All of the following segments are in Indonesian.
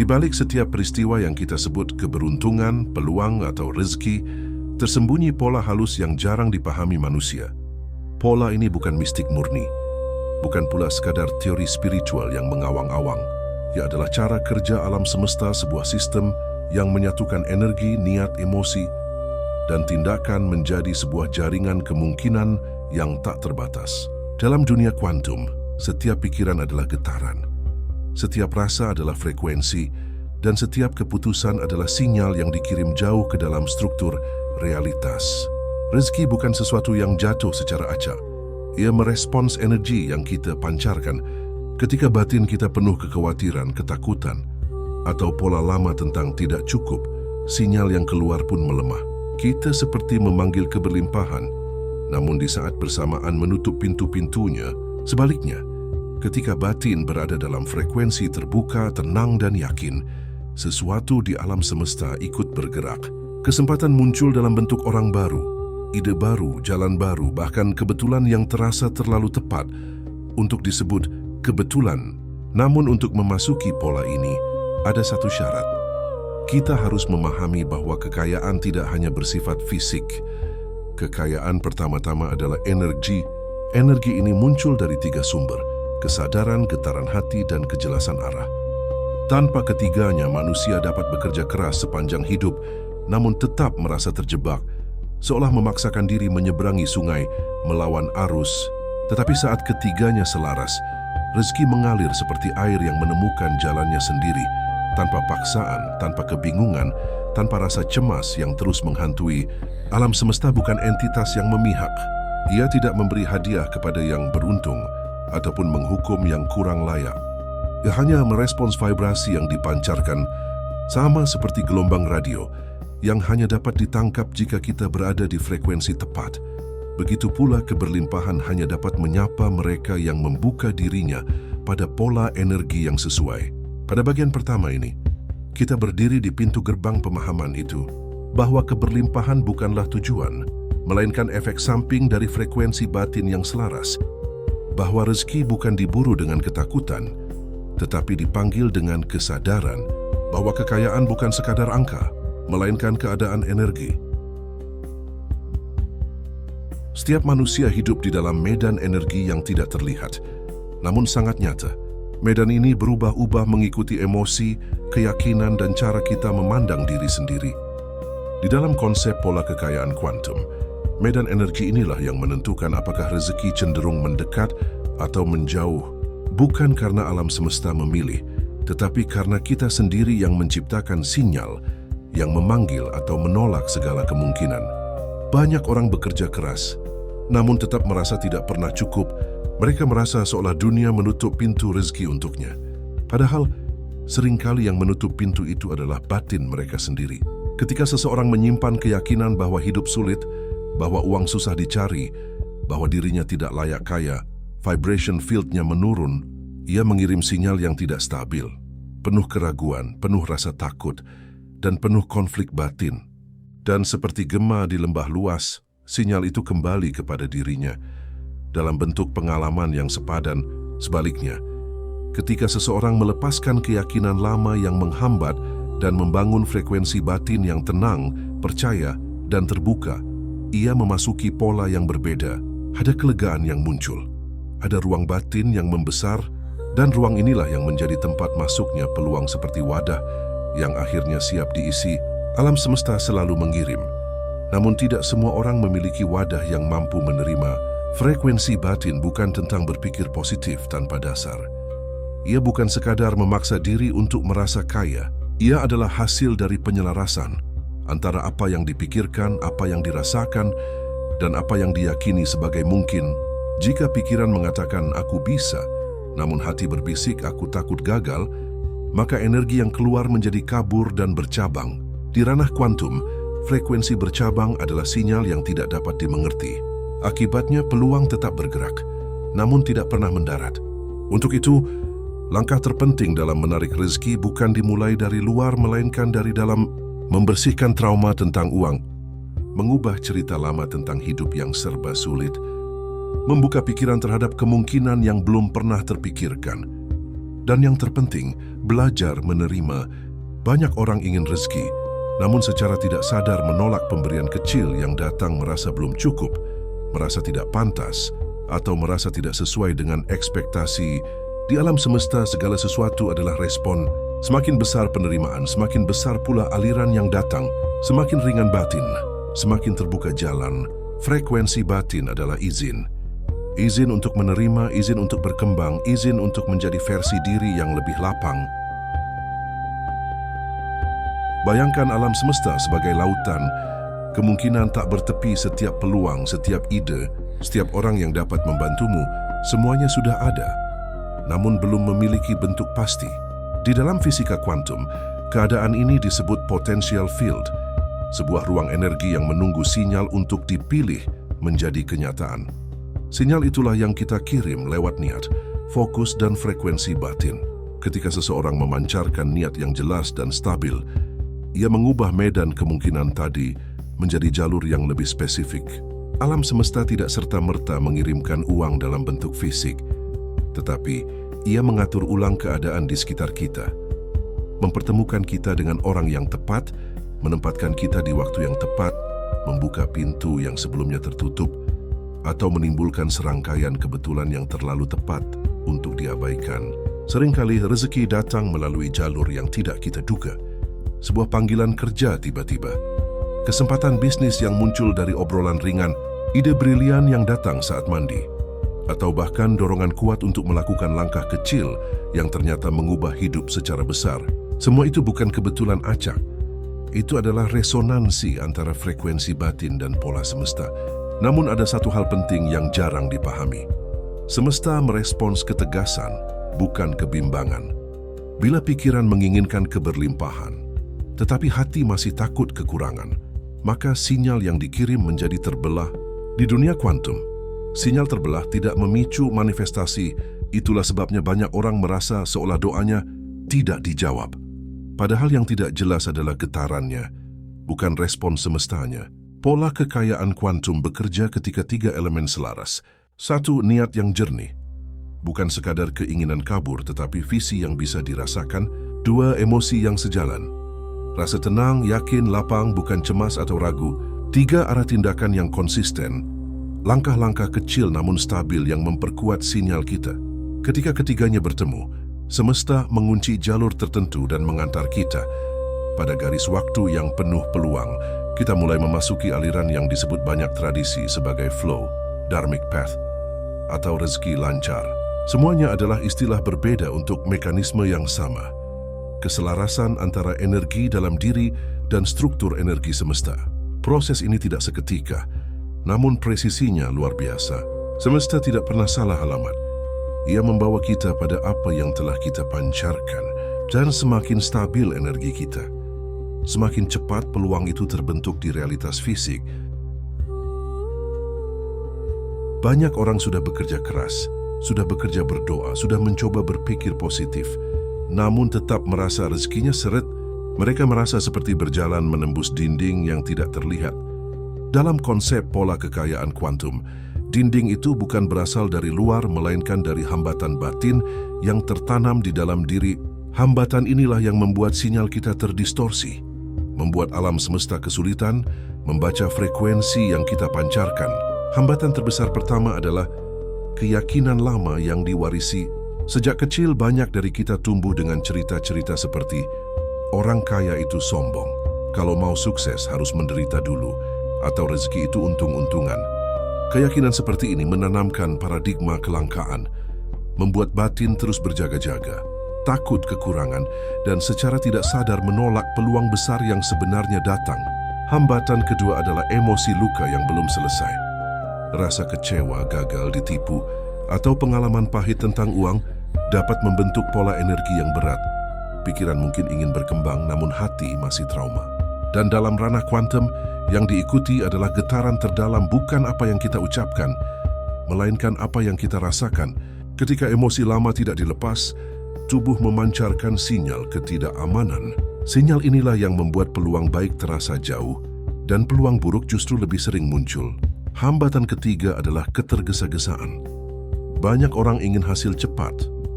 balik setiap peristiwa yang kita sebut keberuntungan, peluang, atau rezeki, tersembunyi pola halus yang jarang dipahami manusia. Pola ini bukan mistik murni, bukan pula sekadar teori spiritual yang mengawang-awang. Ia adalah cara kerja alam semesta, sebuah sistem yang menyatukan energi, niat, emosi, dan tindakan menjadi sebuah jaringan kemungkinan yang tak terbatas. Dalam dunia kuantum, setiap pikiran adalah getaran, setiap rasa adalah frekuensi, dan setiap keputusan adalah sinyal yang dikirim jauh ke dalam struktur realitas. Rezeki bukan sesuatu yang jatuh secara acak. Ia merespons energi yang kita pancarkan. Ketika batin kita penuh kekhawatiran, ketakutan, atau pola lama tentang tidak cukup, sinyal yang keluar pun melemah. Kita seperti memanggil keberlimpahan, namun di saat bersamaan menutup pintu-pintunya. Sebaliknya, ketika batin berada dalam frekuensi terbuka, tenang, dan yakin, sesuatu di alam semesta ikut bergerak. Kesempatan muncul dalam bentuk orang baru, ide baru, jalan baru, bahkan kebetulan yang terasa terlalu tepat untuk disebut kebetulan. Namun untuk memasuki pola ini, ada satu syarat. Kita harus memahami bahwa kekayaan tidak hanya bersifat fisik. Kekayaan pertama-tama adalah energi. Energi ini muncul dari 3 sumber: kesadaran, getaran hati, dan kejelasan arah. Tanpa ketiganya, manusia dapat bekerja keras sepanjang hidup, namun tetap merasa terjebak, seolah memaksakan diri menyeberangi sungai, melawan arus. Tetapi saat ketiganya selaras, rezeki mengalir seperti air yang menemukan jalannya sendiri, tanpa paksaan, tanpa kebingungan, tanpa rasa cemas yang terus menghantui. Alam semesta bukan entitas yang memihak. Ia tidak memberi hadiah kepada yang beruntung ataupun menghukum yang kurang layak. Ia hanya merespons vibrasi yang dipancarkan, sama seperti gelombang radio yang hanya dapat ditangkap jika kita berada di frekuensi tepat. Begitu pula keberlimpahan hanya dapat menyapa mereka yang membuka dirinya pada pola energi yang sesuai. Pada bagian pertama ini, kita berdiri di pintu gerbang pemahaman itu, bahwa keberlimpahan bukanlah tujuan, melainkan efek samping dari frekuensi batin yang selaras. Bahwa rezeki bukan diburu dengan ketakutan, tetapi dipanggil dengan kesadaran. Bahwa kekayaan bukan sekadar angka, melainkan keadaan energi. Setiap manusia hidup di dalam medan energi yang tidak terlihat, namun sangat nyata. Medan ini berubah-ubah mengikuti emosi, keyakinan, dan cara kita memandang diri sendiri. Di dalam konsep pola kekayaan kuantum, medan energi inilah yang menentukan apakah rezeki cenderung mendekat atau menjauh, bukan karena alam semesta memilih, tetapi karena kita sendiri yang menciptakan sinyal yang memanggil atau menolak segala kemungkinan. Banyak orang bekerja keras, namun tetap merasa tidak pernah cukup. Mereka merasa seolah dunia menutup pintu rezeki untuknya. Padahal, seringkali yang menutup pintu itu adalah batin mereka sendiri. Ketika seseorang menyimpan keyakinan bahwa hidup sulit, bahwa uang susah dicari, bahwa dirinya tidak layak kaya, vibration field-nya menurun, ia mengirim sinyal yang tidak stabil, penuh keraguan, penuh rasa takut, dan penuh konflik batin. Dan seperti gema di lembah luas, sinyal itu kembali kepada dirinya dalam bentuk pengalaman yang sepadan. Sebaliknya, ketika seseorang melepaskan keyakinan lama yang menghambat dan membangun frekuensi batin yang tenang, percaya, dan terbuka, ia memasuki pola yang berbeda. Ada kelegaan yang muncul, ada ruang batin yang membesar, dan ruang inilah yang menjadi tempat masuknya peluang seperti wadah yang akhirnya siap diisi. Alam semesta selalu mengirim, namun tidak semua orang memiliki wadah yang mampu menerima. Frekuensi batin bukan tentang berpikir positif tanpa dasar. Ia bukan sekadar memaksa diri untuk merasa kaya. Ia adalah hasil dari penyelarasan antara apa yang dipikirkan, apa yang dirasakan, dan apa yang diyakini sebagai mungkin. Jika pikiran mengatakan aku bisa, namun hati berbisik aku takut gagal, maka energi yang keluar menjadi kabur dan bercabang. Di ranah kuantum, frekuensi bercabang adalah sinyal yang tidak dapat dimengerti. Akibatnya peluang tetap bergerak, namun tidak pernah mendarat. Untuk itu, langkah terpenting dalam menarik rezeki bukan dimulai dari luar, melainkan dari dalam. Membersihkan trauma tentang uang, mengubah cerita lama tentang hidup yang serba sulit, membuka pikiran terhadap kemungkinan yang belum pernah terpikirkan. Dan yang terpenting, belajar menerima. Banyak orang ingin rezeki, namun secara tidak sadar menolak pemberian kecil yang datang merasa belum cukup, merasa tidak pantas, atau merasa tidak sesuai dengan ekspektasi. Di alam semesta segala sesuatu adalah respon. Semakin besar penerimaan, semakin besar pula aliran yang datang. Semakin ringan batin, semakin terbuka jalan. Frekuensi batin adalah izin. Izin untuk menerima, izin untuk berkembang, izin untuk menjadi versi diri yang lebih lapang. Bayangkan alam semesta sebagai lautan. Kemungkinan tak bertepi setiap peluang, setiap ide, setiap orang yang dapat membantumu, semuanya sudah ada, namun belum memiliki bentuk pasti. Di dalam fisika kuantum, keadaan ini disebut potential field, sebuah ruang energi yang menunggu sinyal untuk dipilih menjadi kenyataan. Sinyal itulah yang kita kirim lewat niat, fokus, dan frekuensi batin. Ketika seseorang memancarkan niat yang jelas dan stabil, ia mengubah medan kemungkinan tadi menjadi jalur yang lebih spesifik. Alam semesta tidak serta-merta mengirimkan uang dalam bentuk fisik, tetapi ia mengatur ulang keadaan di sekitar kita, mempertemukan kita dengan orang yang tepat, menempatkan kita di waktu yang tepat, membuka pintu yang sebelumnya tertutup, atau menimbulkan serangkaian kebetulan yang terlalu tepat untuk diabaikan. Seringkali rezeki datang melalui jalur yang tidak kita duga. Sebuah panggilan kerja tiba-tiba, kesempatan bisnis yang muncul dari obrolan ringan, ide brilian yang datang saat mandi, atau bahkan dorongan kuat untuk melakukan langkah kecil yang ternyata mengubah hidup secara besar. Semua itu bukan kebetulan acak. Itu adalah resonansi antara frekuensi batin dan pola semesta. Namun ada satu hal penting yang jarang dipahami. Semesta merespons ketegasan, bukan kebimbangan. Bila pikiran menginginkan keberlimpahan, tetapi hati masih takut kekurangan, maka sinyal yang dikirim menjadi terbelah. Di dunia kuantum, sinyal terbelah tidak memicu manifestasi. Itulah sebabnya banyak orang merasa seolah doanya tidak dijawab. Padahal yang tidak jelas adalah getarannya, bukan respon semestanya. Pola kekayaan kuantum bekerja ketika 3 elemen selaras. 1. Niat yang jernih, bukan sekadar keinginan kabur, tetapi visi yang bisa dirasakan. 2. Emosi yang sejalan, rasa tenang, yakin, lapang, bukan cemas atau ragu. 3. Arah tindakan yang konsisten, langkah-langkah kecil namun stabil yang memperkuat sinyal kita. Ketika ketiganya bertemu, semesta mengunci jalur tertentu dan mengantar kita pada garis waktu yang penuh peluang. Kita mulai memasuki aliran yang disebut banyak tradisi sebagai flow, dharmic path, atau rezeki lancar. Semuanya adalah istilah berbeda untuk mekanisme yang sama, keselarasan antara energi dalam diri dan struktur energi semesta. Proses ini tidak seketika, namun presisinya luar biasa. Semesta tidak pernah salah alamat. Ia membawa kita pada apa yang telah kita pancarkan, dan semakin stabil energi kita, semakin cepat peluang itu terbentuk di realitas fisik. Banyak orang sudah bekerja keras, sudah bekerja berdoa, sudah mencoba berpikir positif, namun tetap merasa rezekinya seret. Mereka merasa seperti berjalan menembus dinding yang tidak terlihat. Dalam konsep pola kekayaan kuantum, dinding itu bukan berasal dari luar, melainkan dari hambatan batin yang tertanam di dalam diri. Hambatan inilah yang membuat sinyal kita terdistorsi, membuat alam semesta kesulitan membaca frekuensi yang kita pancarkan. Hambatan terbesar pertama adalah keyakinan lama yang diwarisi. Sejak kecil banyak dari kita tumbuh dengan cerita-cerita seperti orang kaya itu sombong, kalau mau sukses harus menderita dulu, atau rezeki itu untung-untungan. Keyakinan seperti ini menanamkan paradigma kelangkaan, membuat batin terus berjaga-jaga, takut kekurangan, dan secara tidak sadar menolak peluang besar yang sebenarnya datang. Hambatan kedua adalah emosi luka yang belum selesai. Rasa kecewa, gagal, ditipu, atau pengalaman pahit tentang uang dapat membentuk pola energi yang berat. Pikiran mungkin ingin berkembang, namun hati masih trauma. Dan dalam ranah kuantum, yang diikuti adalah getaran terdalam, bukan apa yang kita ucapkan, melainkan apa yang kita rasakan. Ketika emosi lama tidak dilepas, tubuh memancarkan sinyal ketidakamanan. Sinyal inilah yang membuat peluang baik terasa jauh dan peluang buruk justru lebih sering muncul. Hambatan ketiga adalah ketergesa-gesaan. Banyak orang ingin hasil cepat,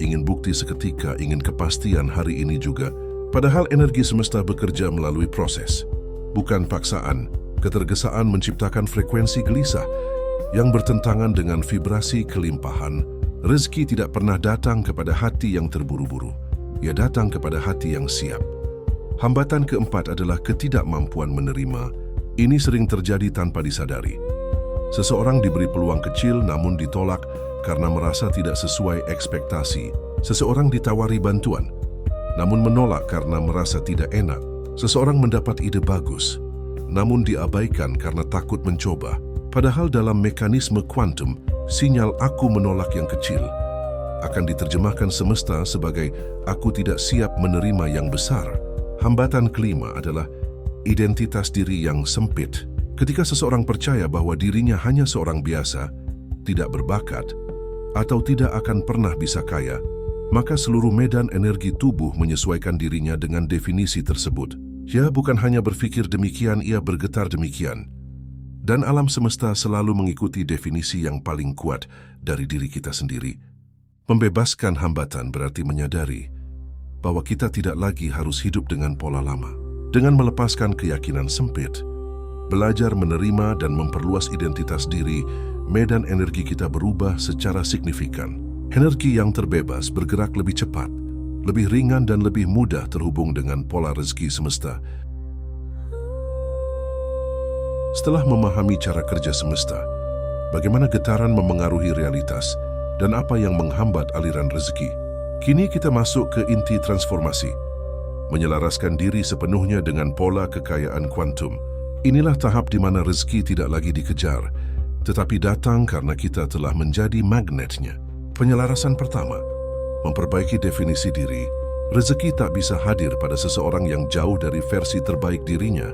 ingin bukti seketika, ingin kepastian hari ini juga. Padahal energi semesta bekerja melalui proses, bukan paksaan. Ketergesaan menciptakan frekuensi gelisah yang bertentangan dengan vibrasi kelimpahan. Rezeki tidak pernah datang kepada hati yang terburu-buru. Ia datang kepada hati yang siap. Hambatan keempat adalah ketidakmampuan menerima. Ini sering terjadi tanpa disadari. Seseorang diberi peluang kecil namun ditolak karena merasa tidak sesuai ekspektasi. Seseorang ditawari bantuan namun menolak karena merasa tidak enak. Seseorang mendapat ide bagus namun diabaikan karena takut mencoba. Padahal dalam mekanisme kuantum, sinyal aku menolak yang kecil akan diterjemahkan semesta sebagai aku tidak siap menerima yang besar. Hambatan kelima adalah identitas diri yang sempit. Ketika seseorang percaya bahwa dirinya hanya seorang biasa, tidak berbakat, atau tidak akan pernah bisa kaya, maka seluruh medan energi tubuh menyesuaikan dirinya dengan definisi tersebut. Ia bukan hanya berpikir demikian, ia bergetar demikian. Dan alam semesta selalu mengikuti definisi yang paling kuat dari diri kita sendiri. Membebaskan hambatan berarti menyadari bahwa kita tidak lagi harus hidup dengan pola lama. Dengan melepaskan keyakinan sempit, belajar menerima dan memperluas identitas diri, medan energi kita berubah secara signifikan. Energi yang terbebas bergerak lebih cepat, lebih ringan dan lebih mudah terhubung dengan pola rezeki semesta. Setelah memahami cara kerja semesta, bagaimana getaran memengaruhi realitas, dan apa yang menghambat aliran rezeki, kini kita masuk ke inti transformasi. Menyelaraskan diri sepenuhnya dengan pola kekayaan kuantum. Inilah tahap di mana rezeki tidak lagi dikejar, tetapi datang karena kita telah menjadi magnetnya. Penyelarasan pertama, memperbaiki definisi diri. Rezeki tak bisa hadir pada seseorang yang jauh dari versi terbaik dirinya.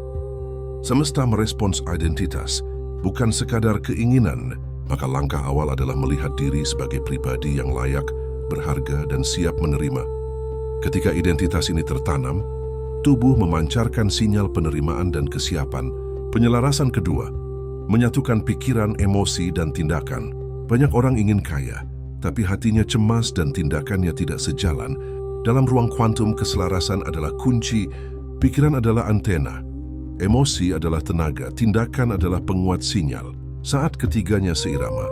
Semesta merespons identitas, bukan sekadar keinginan. Maka langkah awal adalah melihat diri sebagai pribadi yang layak, berharga, dan siap menerima. Ketika identitas ini tertanam, tubuh memancarkan sinyal penerimaan dan kesiapan. Penyelarasan kedua, menyatukan pikiran, emosi, dan tindakan. Banyak orang ingin kaya, tapi hatinya cemas dan tindakannya tidak sejalan. Dalam ruang kuantum, keselarasan adalah kunci, pikiran adalah antena, emosi adalah tenaga, tindakan adalah penguat sinyal. Saat ketiganya seirama,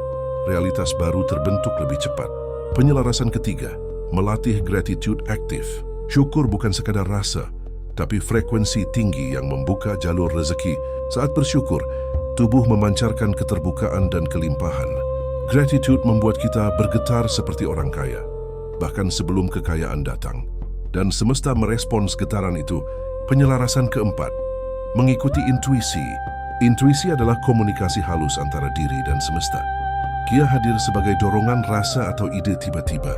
realitas baru terbentuk lebih cepat. Penyelarasan ketiga, melatih gratitude aktif. Syukur bukan sekadar rasa, tapi frekuensi tinggi yang membuka jalur rezeki. Saat bersyukur, tubuh memancarkan keterbukaan dan kelimpahan. Gratitude membuat kita bergetar seperti orang kaya, bahkan sebelum kekayaan datang. Dan semesta merespons getaran itu. Penyelarasan keempat, mengikuti intuisi. Intuisi adalah komunikasi halus antara diri dan semesta. Ia hadir sebagai dorongan rasa atau ide tiba-tiba.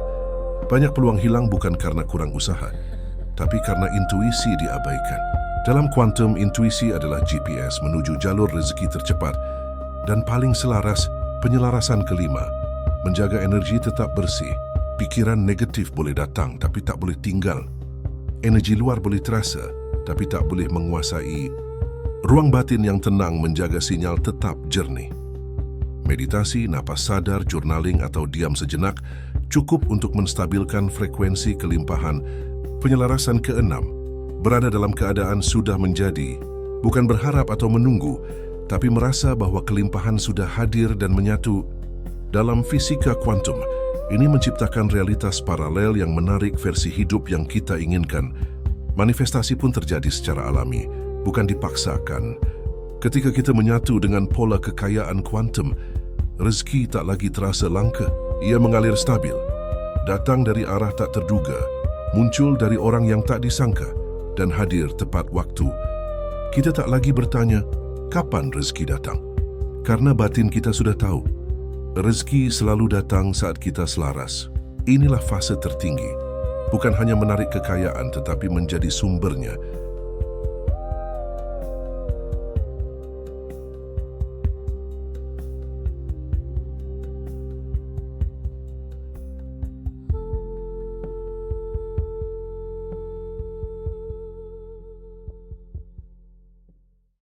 Banyak peluang hilang bukan karena kurang usaha, tapi karena intuisi diabaikan. Dalam kuantum, intuisi adalah GPS menuju jalur rezeki tercepat dan paling selaras. Penyelarasan kelima, menjaga energi tetap bersih. Pikiran negatif boleh datang, tapi tak boleh tinggal. Energi luar boleh terasa, tapi tak boleh menguasai. Ruang batin yang tenang menjaga sinyal tetap jernih. Meditasi, napas sadar, journaling, atau diam sejenak cukup untuk menstabilkan frekuensi kelimpahan. Penyelarasan keenam, berada dalam keadaan sudah menjadi, bukan berharap atau menunggu, tapi merasa bahwa kelimpahan sudah hadir dan menyatu. Dalam fisika kuantum, ini menciptakan realitas paralel yang menarik versi hidup yang kita inginkan. Manifestasi pun terjadi secara alami, bukan dipaksakan. Ketika kita menyatu dengan pola kekayaan kuantum, rezeki tak lagi terasa langka. Ia mengalir stabil, datang dari arah tak terduga, muncul dari orang yang tak disangka, dan hadir tepat waktu. Kita tak lagi bertanya, kapan rezeki datang? Karena batin kita sudah tahu, rezeki selalu datang saat kita selaras. Inilah fase tertinggi, bukan hanya menarik kekayaan tetapi menjadi sumbernya.